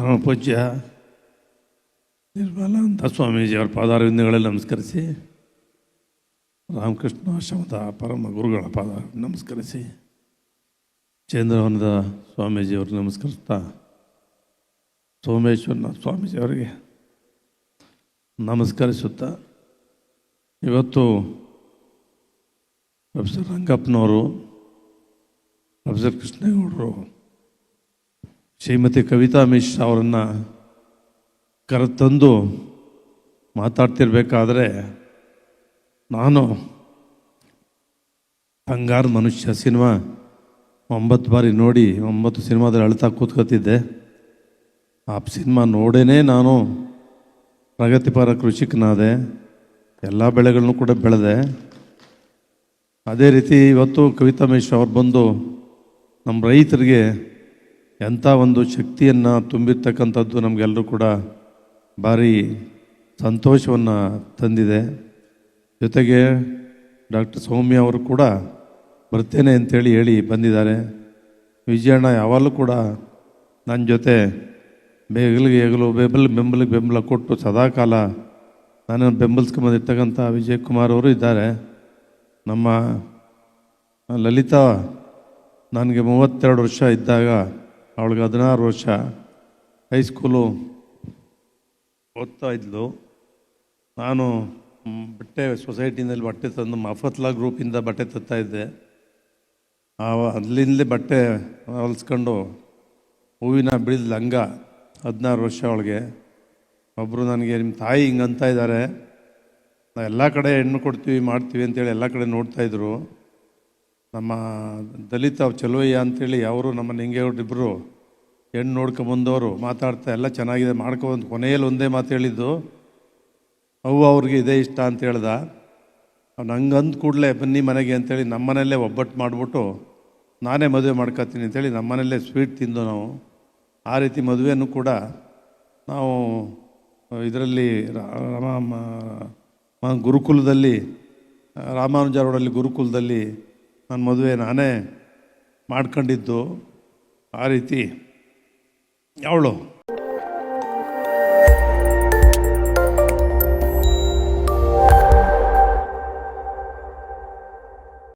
ಪರಮ ಪೂಜ್ಯ ನಿರ್ಮಲಾನಂದ ಸ್ವಾಮೀಜಿಯವರ ಪಾದಾರವಿಂದಗಳಲ್ಲಿ ನಮಸ್ಕರಿಸಿ, ರಾಮಕೃಷ್ಣ ಆಶ್ರಮದ ಪರಮ ಗುರುಗಳ ಪಾದ ನಮಸ್ಕರಿಸಿ, ಚಂದ್ರವನದ ಸ್ವಾಮೀಜಿಯವ್ರಿಗೆ ನಮಸ್ಕರಿಸ್ತಾ, ಸೋಮೇಶ್ವರನಾಥ ಸ್ವಾಮೀಜಿಯವರಿಗೆ ನಮಸ್ಕರಿಸುತ್ತಾ, ಇವತ್ತು ಪ್ರೊಫೆಸರ್ ರಂಗಪ್ಪನವರು, ಪ್ರೊಫೆಸರ್ ಕೃಷ್ಣೇಗೌಡರು, ಶ್ರೀಮತಿ ಕವಿತಾ ಮಿಶ್ರಾ ಅವರನ್ನು ಕರೆತಂದು ಮಾತಾಡ್ತಿರ್ಬೇಕಾದ್ರೆ ನಾನು ಬಂಗಾರ ಮನುಷ್ಯ ಸಿನಿಮಾ 9 ಬಾರಿ ನೋಡಿ 9 ಸಿನಿಮಾದಲ್ಲಿ ಅಳ್ತಾ ಕೂತ್ಕೊತಿದ್ದೆ. ಆ ಸಿನಿಮಾ ನೋಡೇ ನಾನು ಪ್ರಗತಿಪರ ಕೃಷಿಕನಾದೆ, ಎಲ್ಲ ಬೆಳೆಗಳನ್ನು ಕೂಡ ಬೆಳೆದೆ. ಅದೇ ರೀತಿ ಇವತ್ತು ಕವಿತಾ ಮಿಶ್ರಾ ಅವ್ರು ಬಂದು ನಮ್ಮ ರೈತರಿಗೆ ಎಂಥ ಒಂದು ಶಕ್ತಿಯನ್ನು ತುಂಬಿರ್ತಕ್ಕಂಥದ್ದು ನಮಗೆಲ್ಲರೂ ಕೂಡ ಭಾರಿ ಸಂತೋಷವನ್ನು ತಂದಿದೆ. ಜೊತೆಗೆ ಡಾಕ್ಟರ್ ಸೌಮ್ಯ ಅವರು ಕೂಡ ಬರ್ತೇನೆ ಅಂತೇಳಿ ಹೇಳಿ ಬಂದಿದ್ದಾರೆ. ವಿಜಯಣ್ಣ ಯಾವಾಗಲೂ ಕೂಡ ನನ್ನ ಜೊತೆ ಬೆಂಬಲಿಗೆ ಬೆಂಬಲ ಕೊಟ್ಟು ಸದಾಕಾಲ ನನ್ನನ್ನು ಬೆಂಬಲಿಸ್ಕೊಂಬಂದಿರ್ತಕ್ಕಂಥ ವಿಜಯ್ ಕುಮಾರ್ ಅವರು ಇದ್ದಾರೆ. ನಮ್ಮ ಲಲಿತಾ ನನಗೆ 32 ವರ್ಷ ಇದ್ದಾಗ ಅವಳಿಗೆ 16 ವರ್ಷ, ಹೈಸ್ಕೂಲು ಓದ್ತಾ ಇದ್ಲು. ನಾನು ಬಟ್ಟೆ ಸೊಸೈಟಿನಲ್ಲಿ ಬಟ್ಟೆ ತಂದು ಮಫತ್ಲಾ ಗ್ರೂಪಿಂದ ಬಟ್ಟೆ ತರ್ತಾಯಿದ್ದೆ. ಅಲ್ಲಿಂದಲೇ ಬಟ್ಟೆ ಹೊಲಿಸ್ಕೊಂಡು ಹೂವಿನ ಬಿಳಿದ ಲಂಗ, 16 ವರ್ಷ ಅವಳಿಗೆ. ಒಬ್ಬರು ನನಗೆ ನಿಮ್ಮ ತಾಯಿ ಹಿಂಗಂತ ಇದ್ದಾರೆ, ನಾವು ಎಲ್ಲ ಕಡೆ ಹೆಣ್ಣು ಕೊಡ್ತೀವಿ ಮಾಡ್ತೀವಿ ಅಂತೇಳಿ ಎಲ್ಲ ಕಡೆ ನೋಡ್ತಾಯಿದ್ರು. ನಮ್ಮ ದಲಿತ ಚಲೋಯ್ಯ ಅಂಥೇಳಿ ಅವರು ನಮ್ಮ ನಿಂಗೇಗೌಡರಿಬ್ಬರು ಹೆಣ್ಣು ನೋಡ್ಕೊಂಬಂದವರು ಮಾತಾಡ್ತಾ ಎಲ್ಲ ಚೆನ್ನಾಗಿದೆ ಮಾಡ್ಕೊಬಂದು ಕೊನೆಯಲ್ಲಿ ಒಂದೇ ಮಾತು ಹೇಳಿದ್ದು, ಅವ್ರಿಗೆ ಇದೇ ಇಷ್ಟ ಅಂತ ಹೇಳ್ದ. ಅವ್ನು ಹಂಗೆ ಅಂದ ಕೂಡಲೇ ಬನ್ನಿ ಮನೆಗೆ ಅಂತೇಳಿ ನಮ್ಮನೆಯಲ್ಲೇ ಒಬ್ಬಟ್ಟು ಮಾಡಿಬಿಟ್ಟು ನಾನೇ ಮದುವೆ ಮಾಡ್ಕೊತೀನಿ ಅಂತೇಳಿ ನಮ್ಮನೆಯಲ್ಲೇ ಸ್ವೀಟ್ ತಿಂದು ನಾವು ಆ ರೀತಿ ಮದುವೆನೂ ಕೂಡ ನಾವು ಇದರಲ್ಲಿ ಗುರುಕುಲದಲ್ಲಿ, ರಾಮಾನುಜ ರೋಡಲ್ಲಿ ಗುರುಕುಲದಲ್ಲಿ ನನ್ನ ಮದುವೆ ನಾನೇ ಮಾಡ್ಕೊಂಡಿದ್ದು. ಆ ರೀತಿ ಅವಳು